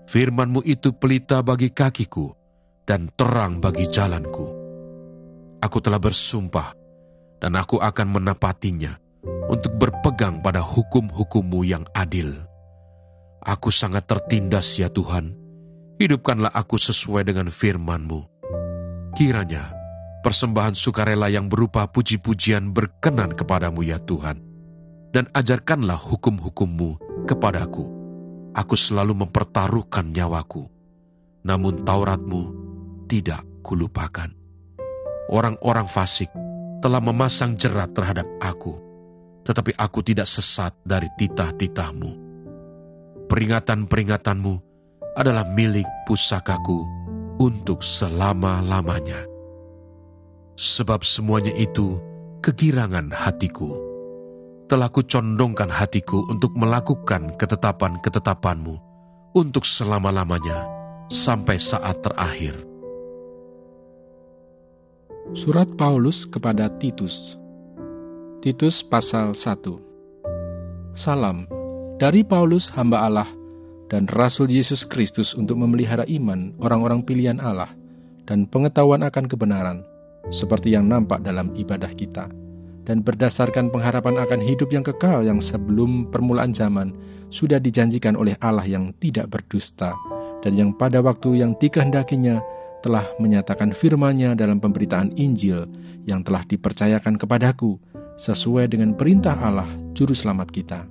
Firman-Mu itu pelita bagi kakiku dan terang bagi jalanku. Aku telah bersumpah, dan aku akan menepatinya untuk berpegang pada hukum-hukum-Mu yang adil. Aku sangat tertindas ya Tuhan, hidupkanlah aku sesuai dengan firman-Mu. Kiranya persembahan sukarela yang berupa puji-pujian berkenan kepadamu ya Tuhan, dan ajarkanlah hukum-hukum-Mu kepadaku. Aku selalu mempertaruhkan nyawaku, namun Taurat-Mu tidak kulupakan. Orang-orang fasik telah memasang jerat terhadap aku, tetapi aku tidak sesat dari titah-titah-Mu. Peringatan-peringatan-Mu adalah milik pusakaku untuk selama-lamanya. Sebab semuanya itu kegirangan hatiku. Telah kucondongkan hatiku untuk melakukan ketetapan-ketetapan-Mu untuk selama-lamanya sampai saat terakhir. Surat Paulus kepada Titus. Titus pasal 1. Salam dari Paulus hamba Allah dan Rasul Yesus Kristus untuk memelihara iman orang-orang pilihan Allah dan pengetahuan akan kebenaran, seperti yang nampak dalam ibadah kita, dan berdasarkan pengharapan akan hidup yang kekal yang sebelum permulaan zaman sudah dijanjikan oleh Allah yang tidak berdusta, dan yang pada waktu yang dikehendakinya telah menyatakan firman-Nya dalam pemberitaan Injil yang telah dipercayakan kepadaku, sesuai dengan perintah Allah, Juru Selamat kita.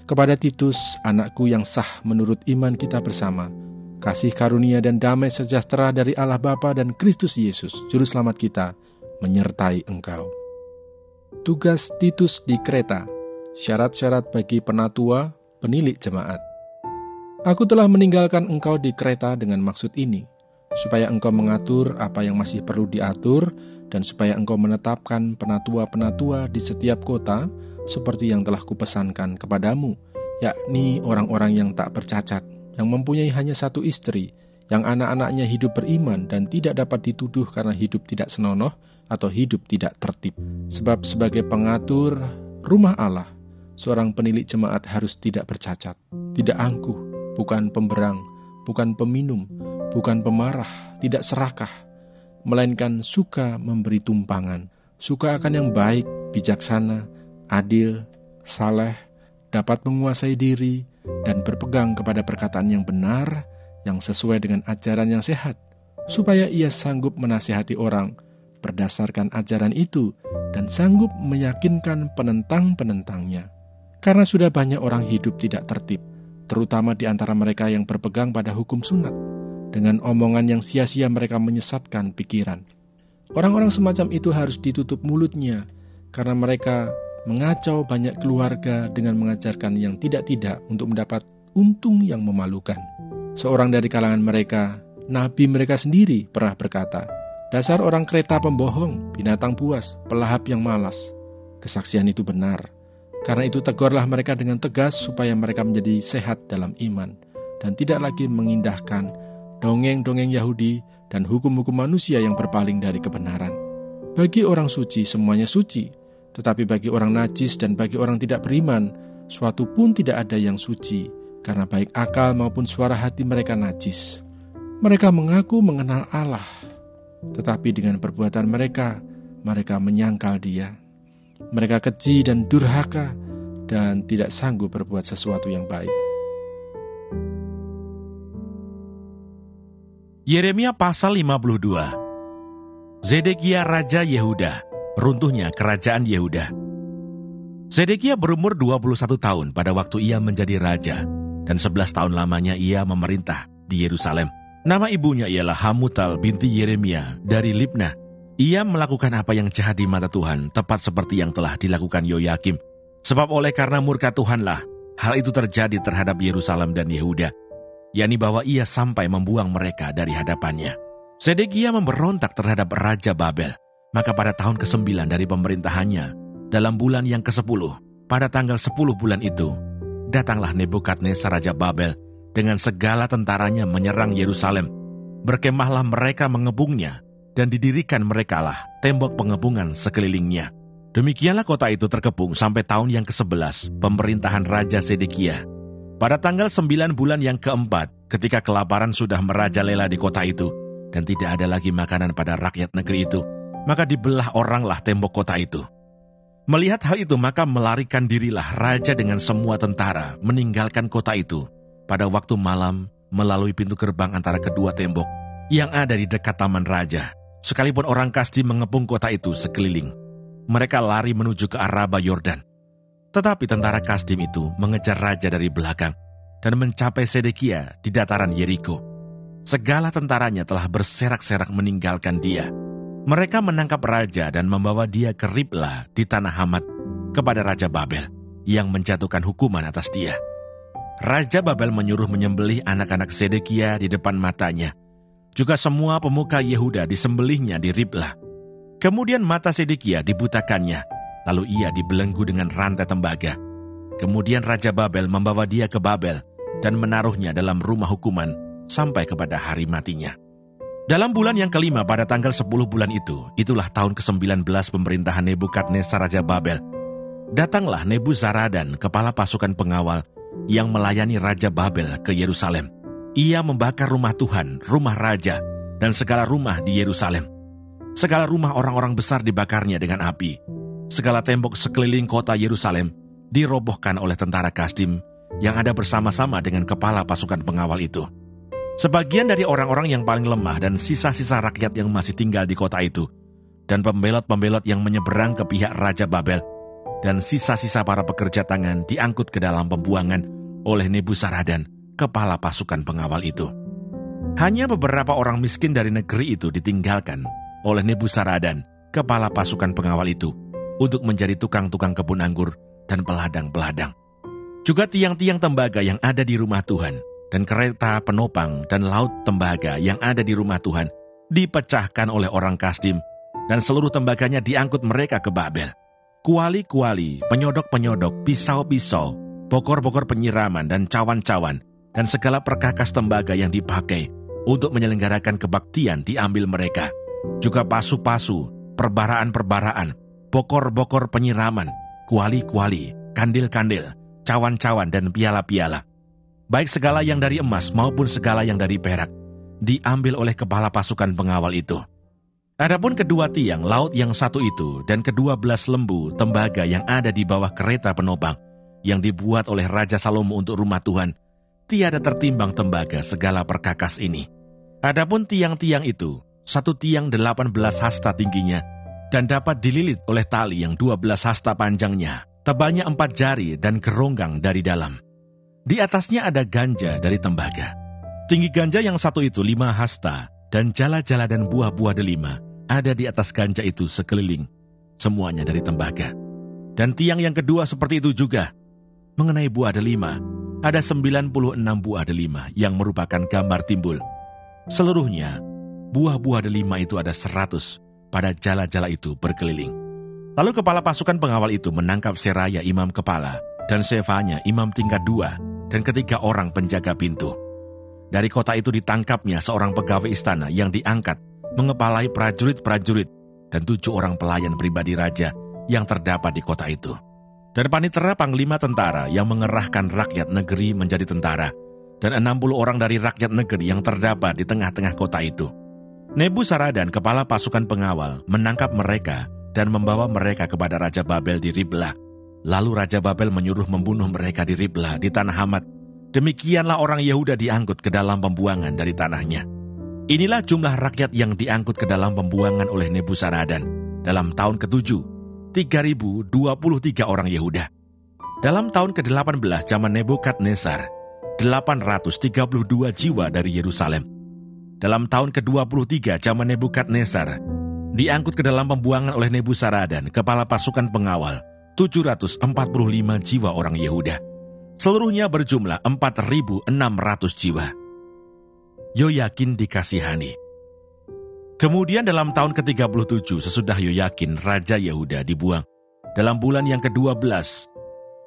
Kepada Titus, anakku yang sah menurut iman kita bersama, kasih karunia dan damai sejahtera dari Allah Bapa dan Kristus Yesus, Juru Selamat kita, menyertai engkau. Tugas Titus di Kreta, syarat-syarat bagi penatua, penilik jemaat. Aku telah meninggalkan engkau di Kreta dengan maksud ini, supaya engkau mengatur apa yang masih perlu diatur, dan supaya engkau menetapkan penatua-penatua di setiap kota, seperti yang telah kupesankan kepadamu, yakni orang-orang yang tak bercacat, yang mempunyai hanya satu istri, yang anak-anaknya hidup beriman dan tidak dapat dituduh karena hidup tidak senonoh atau hidup tidak tertib. Sebab sebagai pengatur rumah Allah, seorang penilik jemaat harus tidak bercacat, tidak angkuh, bukan pemberang, bukan peminum, bukan pemarah, tidak serakah, melainkan suka memberi tumpangan, suka akan yang baik, bijaksana, adil, saleh, dapat menguasai diri, dan berpegang kepada perkataan yang benar, yang sesuai dengan ajaran yang sehat, supaya ia sanggup menasihati orang berdasarkan ajaran itu, dan sanggup meyakinkan penentang-penentangnya. Karena sudah banyak orang hidup tidak tertib, terutama di antara mereka yang berpegang pada hukum sunat. Dengan omongan yang sia-sia mereka menyesatkan pikiran. Orang-orang semacam itu harus ditutup mulutnya, karena mereka mengacau banyak keluarga dengan mengajarkan yang tidak-tidak untuk mendapat untung yang memalukan. Seorang dari kalangan mereka, nabi mereka sendiri, pernah berkata, "Dasar orang Kreta pembohong, binatang buas, pelahap yang malas." Kesaksian itu benar. Karena itu tegurlah mereka dengan tegas supaya mereka menjadi sehat dalam iman, dan tidak lagi mengindahkan dongeng-dongeng Yahudi dan hukum-hukum manusia yang berpaling dari kebenaran. Bagi orang suci semuanya suci, tetapi bagi orang najis dan bagi orang tidak beriman, suatu pun tidak ada yang suci, karena baik akal maupun suara hati mereka najis. Mereka mengaku mengenal Allah, tetapi dengan perbuatan mereka, mereka menyangkal Dia. Mereka keji dan durhaka, dan tidak sanggup berbuat sesuatu yang baik. Yeremia pasal 52. Zedekia Raja Yehuda, runtuhnya kerajaan Yehuda. Zedekia berumur 21 tahun pada waktu ia menjadi raja, dan 11 tahun lamanya ia memerintah di Yerusalem. Nama ibunya ialah Hamutal binti Yeremia dari Libnah. Ia melakukan apa yang jahat di mata Tuhan, tepat seperti yang telah dilakukan Yoyakim. Sebab oleh karena murka Tuhanlah, hal itu terjadi terhadap Yerusalem dan Yehuda, yakni bahwa ia sampai membuang mereka dari hadapannya. Zedekia memberontak terhadap Raja Babel. Maka pada tahun ke-9 dari pemerintahannya, dalam bulan yang ke-10, pada tanggal 10 bulan itu, datanglah Nebukadnezar Raja Babel dengan segala tentaranya menyerang Yerusalem. Berkemahlah mereka mengebungnya, dan didirikan merekalah tembok pengebungan sekelilingnya. Demikianlah kota itu terkepung sampai tahun yang ke-11 pemerintahan Raja Zedekia. Pada tanggal 9 bulan yang keempat, ketika kelaparan sudah merajalela di kota itu, dan tidak ada lagi makanan pada rakyat negeri itu, maka dibelah oranglah tembok kota itu. Melihat hal itu, maka melarikan dirilah raja dengan semua tentara meninggalkan kota itu pada waktu malam melalui pintu gerbang antara kedua tembok yang ada di dekat taman raja. Sekalipun orang Kasdim mengepung kota itu sekeliling, mereka lari menuju ke Araba Yordan. Tetapi tentara Kasdim itu mengejar raja dari belakang dan mencapai Sedekia di dataran Yeriko. Segala tentaranya telah berserak-serak meninggalkan dia. Mereka menangkap raja dan membawa dia ke Ribla di tanah Hamat kepada Raja Babel yang menjatuhkan hukuman atas dia. Raja Babel menyuruh menyembelih anak-anak Sedekia di depan matanya. Juga semua pemuka Yehuda disembelihnya di Ribla. Kemudian mata Sedekia dibutakannya, lalu ia dibelenggu dengan rantai tembaga. Kemudian Raja Babel membawa dia ke Babel dan menaruhnya dalam rumah hukuman sampai kepada hari matinya. Dalam bulan yang kelima pada tanggal 10 bulan itu, itulah tahun ke-19 pemerintahan Nebukadnezar Raja Babel. Datanglah Nebuzaradan, kepala pasukan pengawal, yang melayani Raja Babel ke Yerusalem. Ia membakar rumah Tuhan, rumah raja, dan segala rumah di Yerusalem. Segala rumah orang-orang besar dibakarnya dengan api. Segala tembok sekeliling kota Yerusalem dirobohkan oleh tentara Kasdim yang ada bersama-sama dengan kepala pasukan pengawal itu. Sebagian dari orang-orang yang paling lemah dan sisa-sisa rakyat yang masih tinggal di kota itu, dan pembelot-pembelot yang menyeberang ke pihak Raja Babel, dan sisa-sisa para pekerja tangan diangkut ke dalam pembuangan oleh Nebuzaradan, kepala pasukan pengawal itu. Hanya beberapa orang miskin dari negeri itu ditinggalkan oleh Nebuzaradan, kepala pasukan pengawal itu, untuk menjadi tukang-tukang kebun anggur dan peladang-peladang. Juga tiang-tiang tembaga yang ada di rumah Tuhan, dan kereta penopang dan laut tembaga yang ada di rumah Tuhan dipecahkan oleh orang Kasdim, dan seluruh tembaganya diangkut mereka ke Babel. Kuali-kuali, penyodok-penyodok, pisau-pisau, bokor-bokor penyiraman dan cawan-cawan, dan segala perkakas tembaga yang dipakai untuk menyelenggarakan kebaktian diambil mereka. Juga pasu-pasu, perbaraan-perbaraan, bokor-bokor penyiraman, kuali-kuali, kandil-kandil, cawan-cawan dan piala-piala. Baik segala yang dari emas maupun segala yang dari perak, diambil oleh kepala pasukan pengawal itu. Adapun kedua tiang laut yang satu itu dan ke-12 lembu tembaga yang ada di bawah kereta penopang yang dibuat oleh Raja Salomo untuk rumah Tuhan, tiada tertimbang tembaga segala perkakas ini. Adapun tiang-tiang itu, satu tiang 18 hasta tingginya, dan dapat dililit oleh tali yang 12 hasta panjangnya, tebalnya 4 jari dan geronggang dari dalam. Di atasnya ada ganja dari tembaga. Tinggi ganja yang satu itu 5 hasta, dan jala-jala dan buah-buah delima ada di atas ganja itu sekeliling, semuanya dari tembaga. Dan tiang yang kedua seperti itu juga. Mengenai buah delima, ada 96 buah delima yang merupakan gambar timbul. Seluruhnya, buah-buah delima itu ada 100 pada jala-jala itu berkeliling. Lalu kepala pasukan pengawal itu menangkap Seraya imam kepala, dan Sefanya imam tingkat 2, dan 3 orang penjaga pintu. Dari kota itu ditangkapnya seorang pegawai istana yang diangkat mengepalai prajurit-prajurit dan 7 orang pelayan pribadi raja yang terdapat di kota itu. Dan panitera panglima tentara yang mengerahkan rakyat negeri menjadi tentara, dan 60 orang dari rakyat negeri yang terdapat di tengah-tengah kota itu. Nebuzaradan, kepala pasukan pengawal, menangkap mereka dan membawa mereka kepada Raja Babel di Ribla. Lalu Raja Babel menyuruh membunuh mereka di Ribla di tanah Hamat. Demikianlah orang Yehuda diangkut ke dalam pembuangan dari tanahnya. Inilah jumlah rakyat yang diangkut ke dalam pembuangan oleh Nebuzaradan dalam tahun ke-7, 3.023 orang Yehuda. Dalam tahun ke-18 zaman Nebukadnezar, 832 jiwa dari Yerusalem. Dalam tahun ke-23 zaman Nebukadnezar, diangkut ke dalam pembuangan oleh Nebuzaradan, kepala pasukan pengawal, 745 jiwa orang Yehuda. Seluruhnya berjumlah 4.600 jiwa. Yoyakin dikasihani. Kemudian dalam tahun ke-37 sesudah Yoyakin Raja Yehuda dibuang, dalam bulan yang ke-12,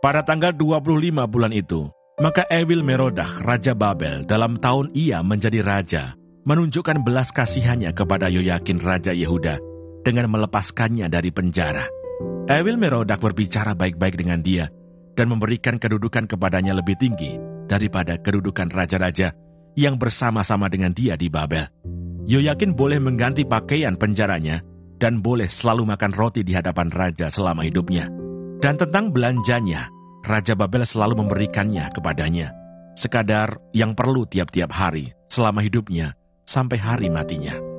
pada tanggal 25 bulan itu, maka Ewil Merodak Raja Babel dalam tahun ia menjadi raja, menunjukkan belas kasihannya kepada Yoyakin Raja Yehuda dengan melepaskannya dari penjara. Ewil Merodak berbicara baik-baik dengan dia dan memberikan kedudukan kepadanya lebih tinggi daripada kedudukan raja-raja yang bersama-sama dengan dia di Babel. Yoyakin boleh mengganti pakaian penjaranya dan boleh selalu makan roti di hadapan raja selama hidupnya. Dan tentang belanjanya, Raja Babel selalu memberikannya kepadanya, sekadar yang perlu tiap-tiap hari selama hidupnya sampai hari matinya.